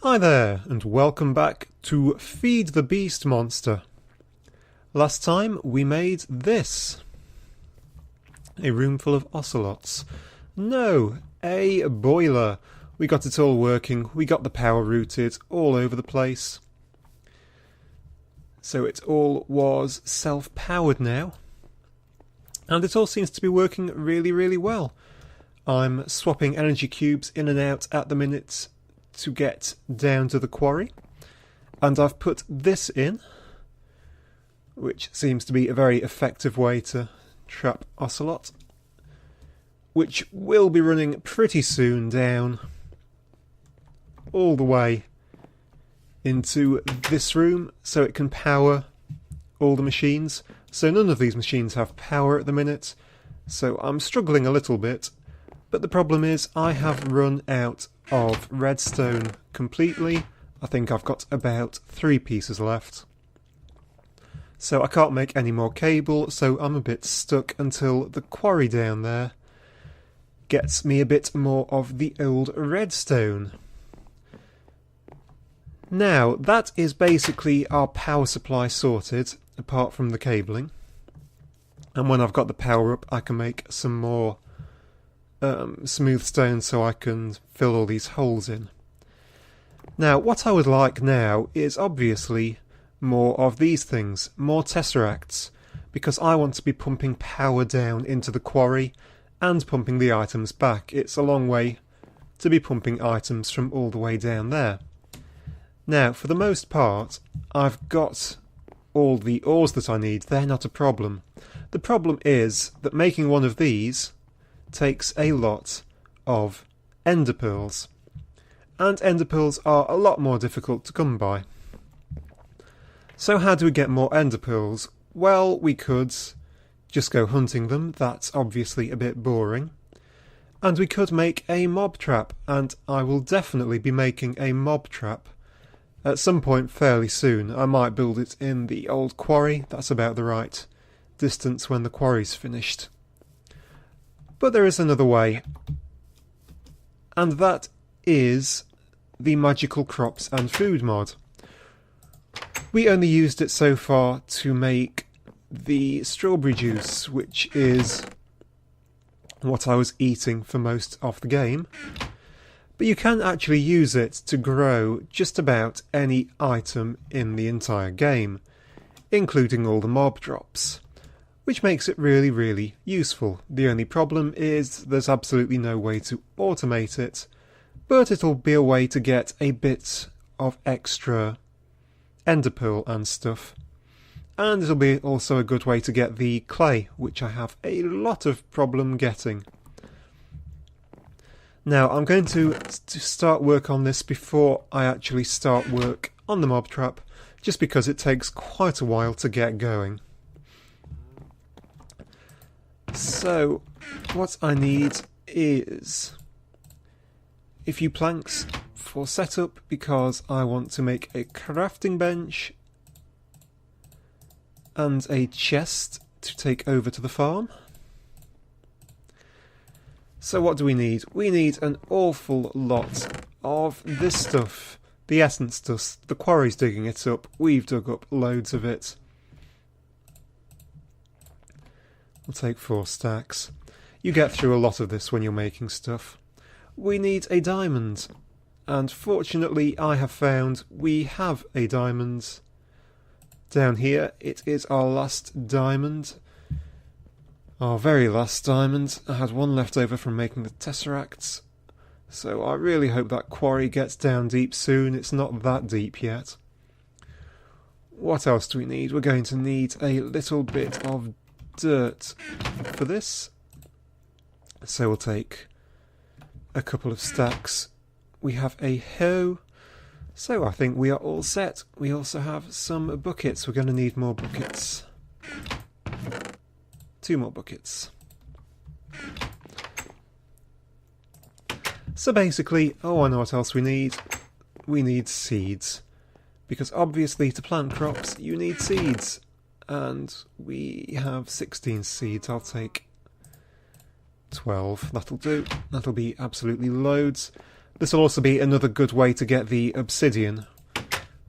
Hi there, and welcome back to Feed the Beast Monster. Last time we made this. A room full of ocelots. No, a boiler. We got it all working, we got the power routed all over the place. So it all was self-powered now. And it all seems to be working really, really well. I'm swapping energy cubes in and out at the minute to get down to the quarry, and I've put this in, which seems to be a very effective way to trap ocelot, which will be running pretty soon down all the way into this room so it can power all the machines. So none of these machines have power at the minute, so I'm struggling a little bit, but the problem is I have run out of redstone completely. I think I've got about 3 pieces left. So I can't make any more cable, so I'm a bit stuck until the quarry down there gets me a bit more of the old redstone. Now, that is basically our power supply sorted, apart from the cabling. And when I've got the power up, I can make some more smooth stone so I can fill all these holes in. Now, what I would like now is obviously more of these things, more tesseracts, because I want to be pumping power down into the quarry and pumping the items back. It's a long way to be pumping items from all the way down there. Now, for the most part, I've got all the ores that I need. They're not a problem. The problem is that making one of these takes a lot of ender pearls, and ender pearls are a lot more difficult to come by. So how do we get more ender pearls? Well, we could just go hunting them. That's obviously a bit boring. And we could make a mob trap, and I will definitely be making a mob trap at some point fairly soon. I might build it in the old quarry. That's about the right distance when the quarry's finished. But there is another way, and that is the magical crops and food mod. We only used it so far to make the strawberry juice, which is what I was eating for most of the game. But you can actually use it to grow just about any item in the entire game, including all the mob drops, which makes it really, really useful. The only problem is there's absolutely no way to automate it, but it'll be a way to get a bit of extra ender pearl and stuff. And it'll be also a good way to get the clay, which I have a lot of problem getting. Now, I'm going to start work on this before I actually start work on the mob trap, just because it takes quite a while to get going. So, what I need is a few planks for setup, because I want to make a crafting bench and a chest to take over to the farm. So what do we need? We need an awful lot of this stuff. The essence dust. The quarry's digging it up. We've dug up loads of it. We'll take 4 stacks. You get through a lot of this when you're making stuff. We need a diamond. And fortunately I have found we have a diamond down here. It is our last diamond. Our very last diamond. I had one left over from making the tesseracts. So I really hope that quarry gets down deep soon. It's not that deep yet. What else do we need? We're going to need a little bit of dirt for this. So we'll take a couple of stacks. We have a hoe. So I think we are all set. We also have some buckets. We're going to need more buckets. 2 more buckets. So basically, oh, I know what else we need. We need seeds. Because obviously to plant crops you need seeds. And we have 16 seeds. I'll take 12. That'll do. That'll be absolutely loads. This will also be another good way to get the obsidian,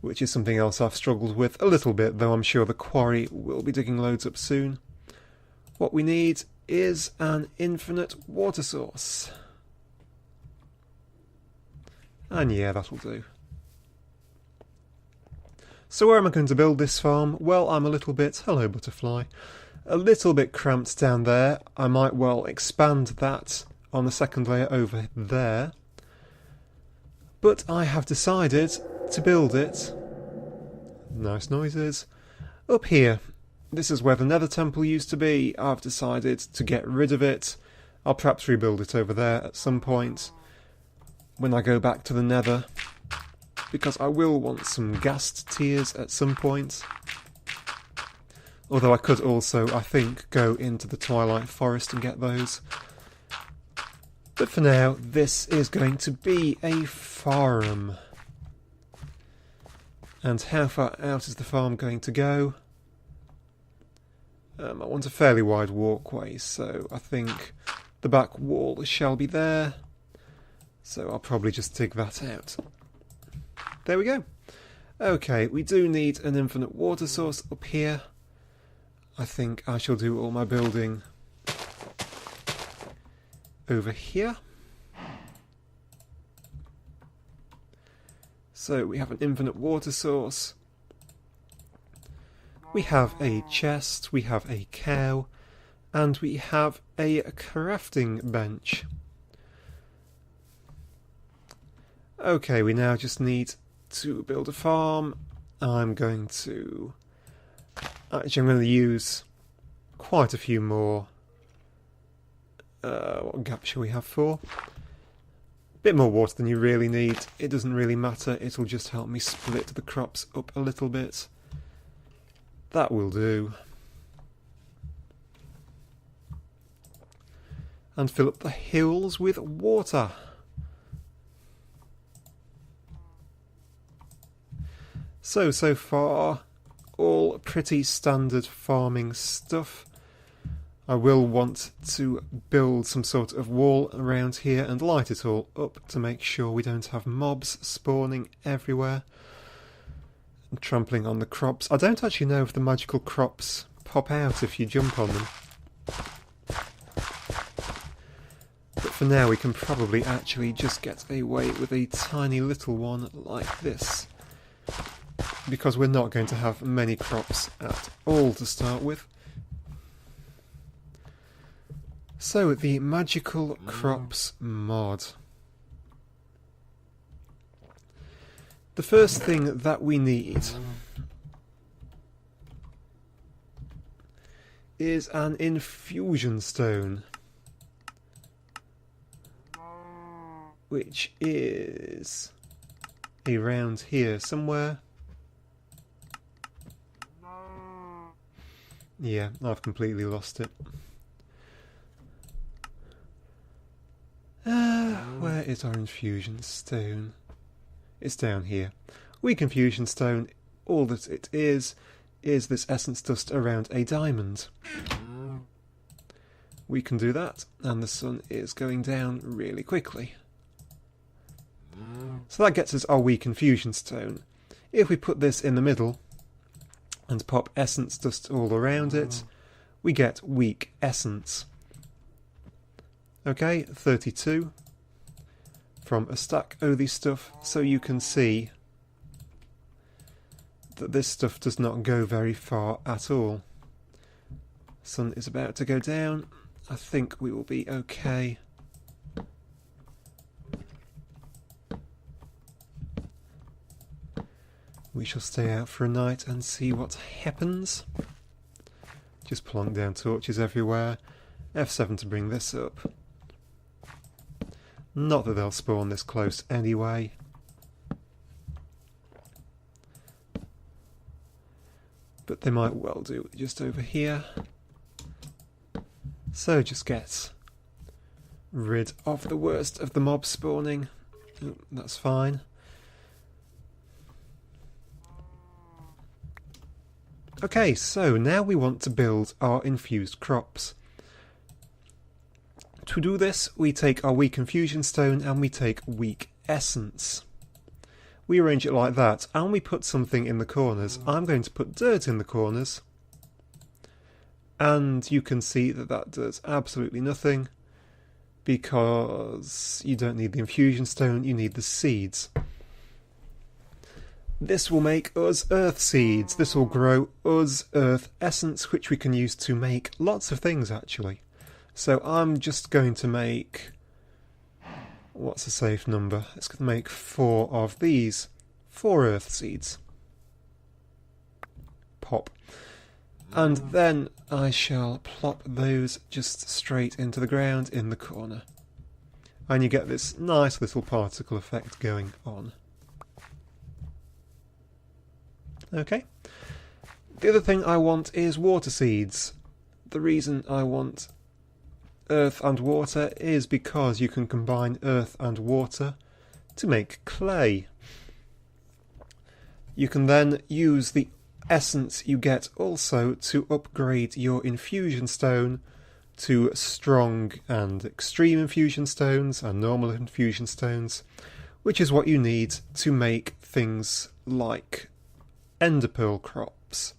which is something else I've struggled with a little bit, though I'm sure the quarry will be digging loads up soon. What we need is an infinite water source. And yeah, that'll do. So where am I going to build this farm? Well, I'm a little bit, hello butterfly, a little bit cramped down there. I might well expand that on the second layer over there. But I have decided to build it, nice noises, up here. This is where the Nether Temple used to be. I've decided to get rid of it. I'll perhaps rebuild it over there at some point when I go back to the Nether, because I will want some ghast tears at some point. Although I could also, I think, go into the Twilight Forest and get those. But for now, this is going to be a farm. And how far out is the farm going to go? I want a fairly wide walkway, so I think the back wall shall be there. So I'll probably just dig that out. There we go. Okay, we do need an infinite water source up here. I think I shall do all my building over here. So we have an infinite water source. We have a chest, we have a cow, and we have a crafting bench. Okay, we now just need to build a farm. I'm going to use quite a few more. What gap shall we have for? A bit more water than you really need. It doesn't really matter. It'll just help me split the crops up a little bit. That will do. And fill up the hills with water. So far, all pretty standard farming stuff. I will want to build some sort of wall around here and light it all up to make sure we don't have mobs spawning everywhere and trampling on the crops. I don't actually know if the magical crops pop out if you jump on them. But for now we can probably actually just get away with a tiny little one like this, because we're not going to have many crops at all to start with. So, the Magical Crops mod. The first thing that we need is an infusion stone, which is around here somewhere. Yeah, I've completely lost it. Where is our infusion stone? It's down here. Weak infusion stone, all that it is this essence dust around a diamond. We can do that, and the sun is going down really quickly. So that gets us our weak infusion stone. If we put this in the middle and pop essence dust all around it, we get weak essence. Okay, 32 from a stack of this stuff, so you can see that this stuff does not go very far at all. Sun is about to go down. I think we will be okay. We shall stay out for a night and see what happens. Just plonk down torches everywhere. F7 to bring this up. Not that they'll spawn this close anyway. But they might well do just over here. So just get rid of the worst of the mob spawning. Oh, that's fine. Okay, so now we want to build our infused crops. To do this, we take our weak infusion stone and we take weak essence. We arrange it like that, and we put something in the corners. I'm going to put dirt in the corners, and you can see that that does absolutely nothing, because you don't need the infusion stone, you need the seeds. This will make us earth seeds. This will grow us earth essence, which we can use to make lots of things, actually. So I'm just going to make... what's a safe number? It's going to make 4 of these. 4 earth seeds. Pop. And then I shall plop those just straight into the ground in the corner. And you get this nice little particle effect going on. Okay. The other thing I want is water seeds. The reason I want earth and water is because you can combine earth and water to make clay. You can then use the essence you get also to upgrade your infusion stone to strong and extreme infusion stones and normal infusion stones, which is what you need to make things like ender pearl crops.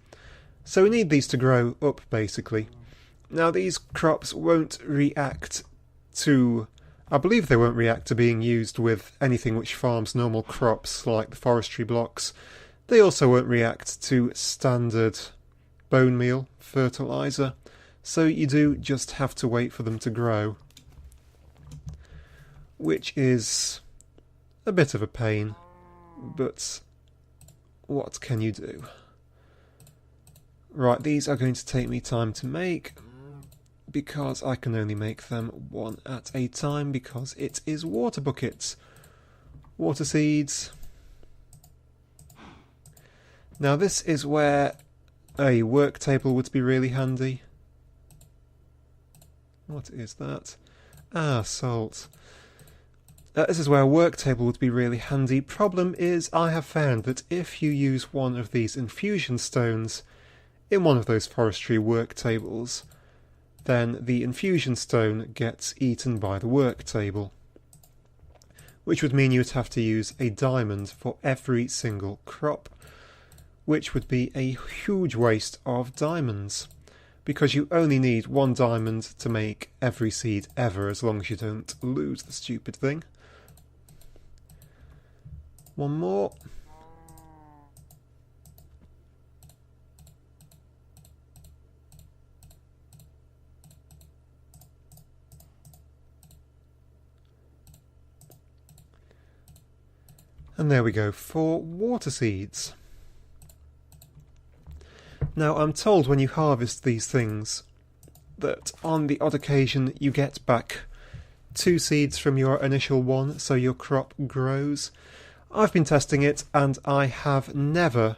So we need these to grow up, basically. Now these crops won't react to... I believe they won't react to being used with anything which farms normal crops like the forestry blocks. They also won't react to standard bone meal fertiliser, so you do just have to wait for them to grow, which is a bit of a pain, but what can you do? Right, these are going to take me time to make, because I can only make them one at a time, because it is water buckets. Water seeds. Now this is where a work table would be really handy. What is that? Ah, salt. This is where a work table would be really handy. Problem is, I have found that if you use one of these infusion stones in one of those forestry work tables, then the infusion stone gets eaten by the work table, which would mean you would have to use a diamond for every single crop, which would be a huge waste of diamonds, because you only need 1 diamond to make every seed ever, as long as you don't lose the stupid thing. One more. And there we go, 4 water seeds. Now I'm told when you harvest these things that on the odd occasion you get back 2 seeds from your initial one, so your crop grows. I've been testing it and I have never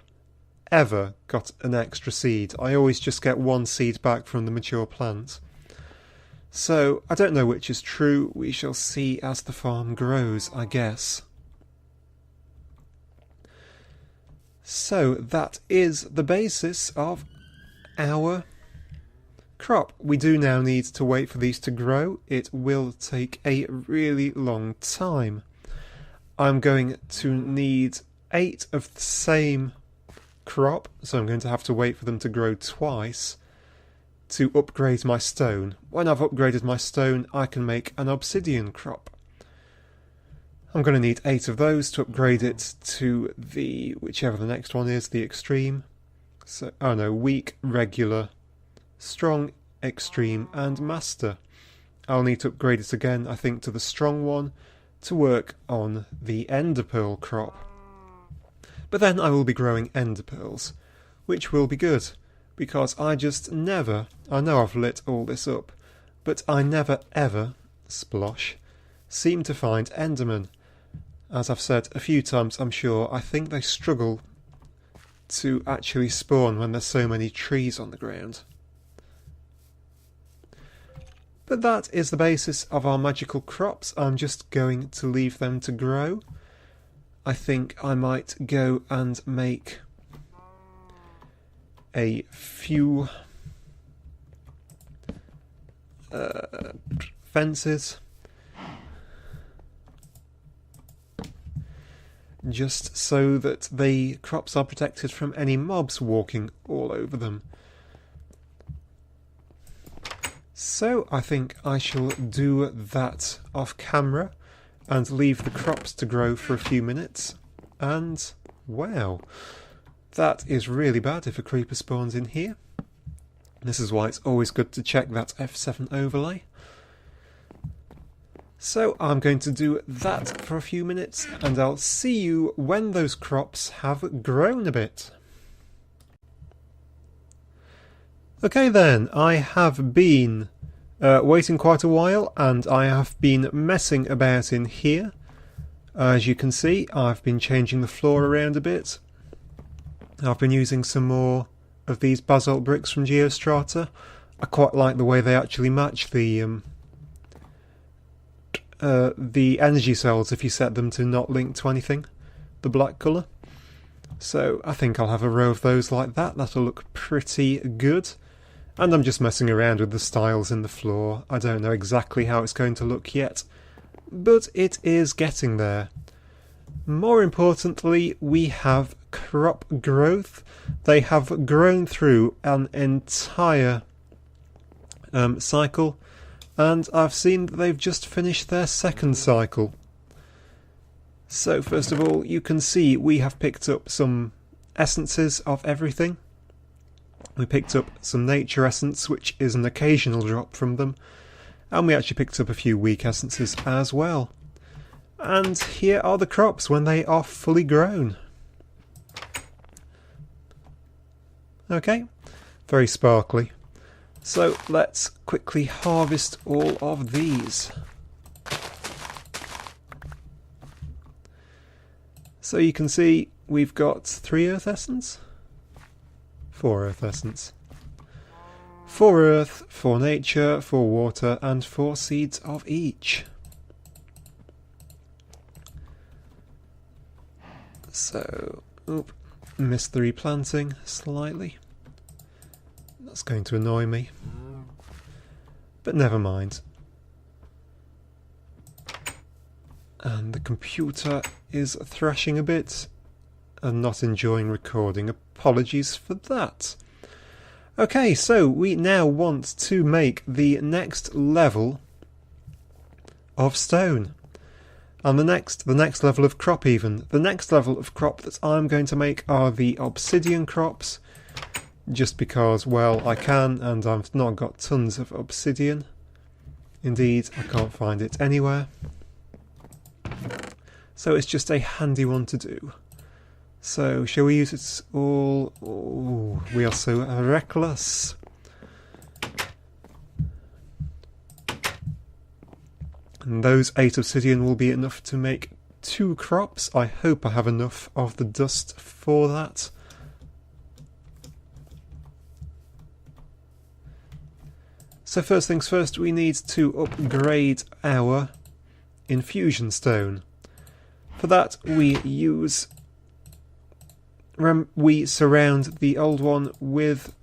ever got an extra seed. I always just get 1 seed back from the mature plant. So I don't know which is true. We shall see as the farm grows, I guess. So that is the basis of our crop. We do now need to wait for these to grow. It will take a really long time. I'm going to need 8 of the same crop, so I'm going to have to wait for them to grow twice to upgrade my stone. When I've upgraded my stone, I can make an obsidian crop. I'm going to need 8 of those to upgrade it to the, whichever the next one is, the extreme. So, oh no, weak, regular, strong, extreme, and master. I'll need to upgrade it again, I think, to the strong one to work on the ender pearl crop. But then I will be growing ender pearls, which will be good, because I just never, I know I've lit all this up, but I never ever, splosh, seem to find endermen. As I've said a few times, I'm sure, I think they struggle to actually spawn when there's so many trees on the ground. But that is the basis of our magical crops. I'm just going to leave them to grow. I think I might go and make a few fences. just so that the crops are protected from any mobs walking all over them. So I think I shall do that off camera and leave the crops to grow for a few minutes. And wow, that is really bad if a creeper spawns in here. This is why it's always good to check that F7 overlay. So I'm going to do that for a few minutes and I'll see you when those crops have grown a bit. Okay then, I have been waiting quite a while and I have been messing about in here. As you can see, I've been changing the floor around a bit. I've been using some more of these basalt bricks from Geostrata. I quite like the way they actually match the energy cells if you set them to not link to anything, the black colour. So I think I'll have a row of those like that. That'll look pretty good. And I'm just messing around with the styles in the floor. I don't know exactly how it's going to look yet, but it is getting there. More importantly, we have crop growth. They have grown through an entire cycle, and I've seen that they've just finished their second cycle. So first of all, you can see we have picked up some essences of everything. We picked up some nature essence, which is an occasional drop from them, and we actually picked up a few weak essences as well. And here are the crops when they are fully grown. Okay, very sparkly. So let's quickly harvest all of these. So you can see we've got 3 earth essence, 4 earth essence, 4 earth, 4 nature, 4 water, and 4 seeds of each. So, missed the replanting slightly. That's going to annoy me. But never mind. And the computer is thrashing a bit and not enjoying recording. Apologies for that. Okay, so we now want to make the next level of stone. And the next level of crop even. The next level of crop that I'm going to make are the obsidian crops. Just because, well, I can, and I've not got tons of obsidian. Indeed, I can't find it anywhere. So it's just a handy one to do. So, shall we use it all? Oh, we are so reckless. And those 8 obsidian will be enough to make 2 crops. I hope I have enough of the dust for that. So first things first, we need to upgrade our infusion stone. For that we surround the old one with,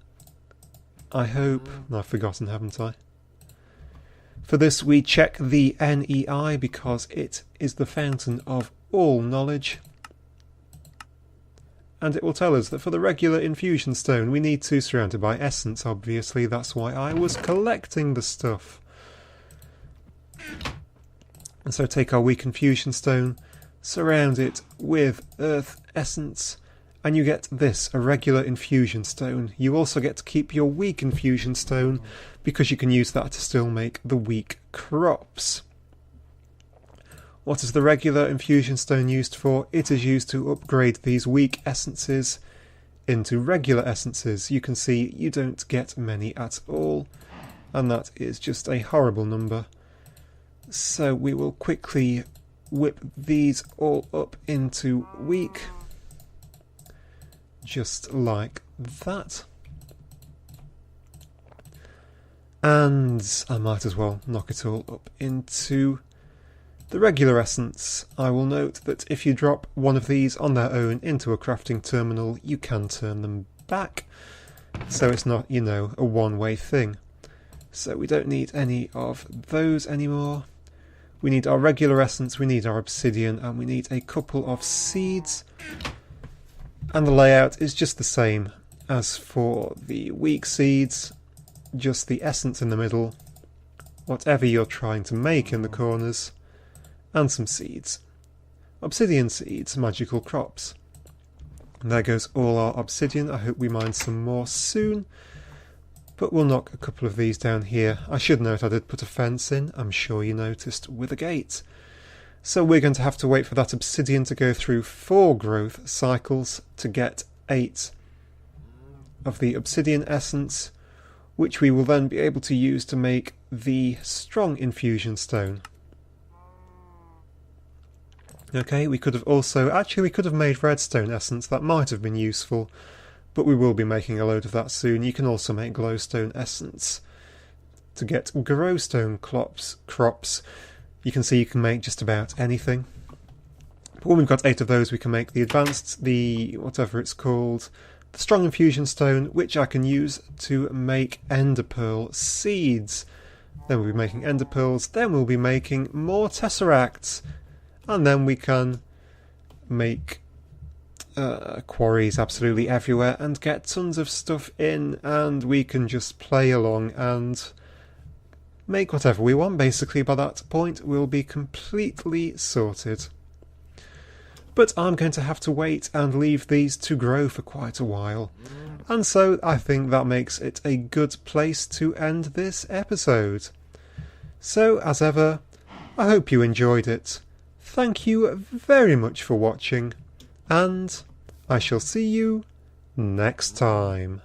I hope, I've forgotten, haven't I? For this we check the NEI because it is the fountain of all knowledge. And it will tell us that for the regular infusion stone we need to surround it by essence, obviously. That's why I was collecting the stuff. And so take our weak infusion stone, surround it with earth essence, and you get this, a regular infusion stone. You also get to keep your weak infusion stone because you can use that to still make the weak crops. What is the regular infusion stone used for? It is used to upgrade these weak essences into regular essences. You can see you don't get many at all, and that is just a horrible number. So we will quickly whip these all up into weak, just like that. And I might as well knock it all up into the regular essence. I will note that if you drop one of these on their own into a crafting terminal, you can turn them back. So it's not, you know, a one-way thing. So we don't need any of those anymore. We need our regular essence, we need our obsidian, and we need a couple of seeds. And the layout is just the same as for the weak seeds, just the essence in the middle, whatever you're trying to make in the corners, and some seeds. Obsidian seeds, magical crops. And there goes all our obsidian. I hope we mine some more soon. But we'll knock a couple of these down here. I should note I did put a fence in, I'm sure you noticed, with a gate. So we're going to have to wait for that obsidian to go through 4 growth cycles to get 8 of the obsidian essence, which we will then be able to use to make the strong infusion stone. Okay, we could have also... Actually, we could have made redstone essence. That might have been useful. But we will be making a load of that soon. You can also make glowstone essence to get growstone crops. You can see you can make just about anything. But when we've got 8 of those, we can make the advanced, the whatever it's called, the strong infusion stone, which I can use to make ender pearl seeds. Then we'll be making ender pearls. Then we'll be making more tesseracts. And then we can make quarries absolutely everywhere and get tons of stuff in, and we can just play along and make whatever we want. Basically, by that point we'll be completely sorted. But I'm going to have to wait and leave these to grow for quite a while, and so I think that makes it a good place to end this episode. So as ever, I hope you enjoyed it. Thank you very much for watching, and I shall see you next time.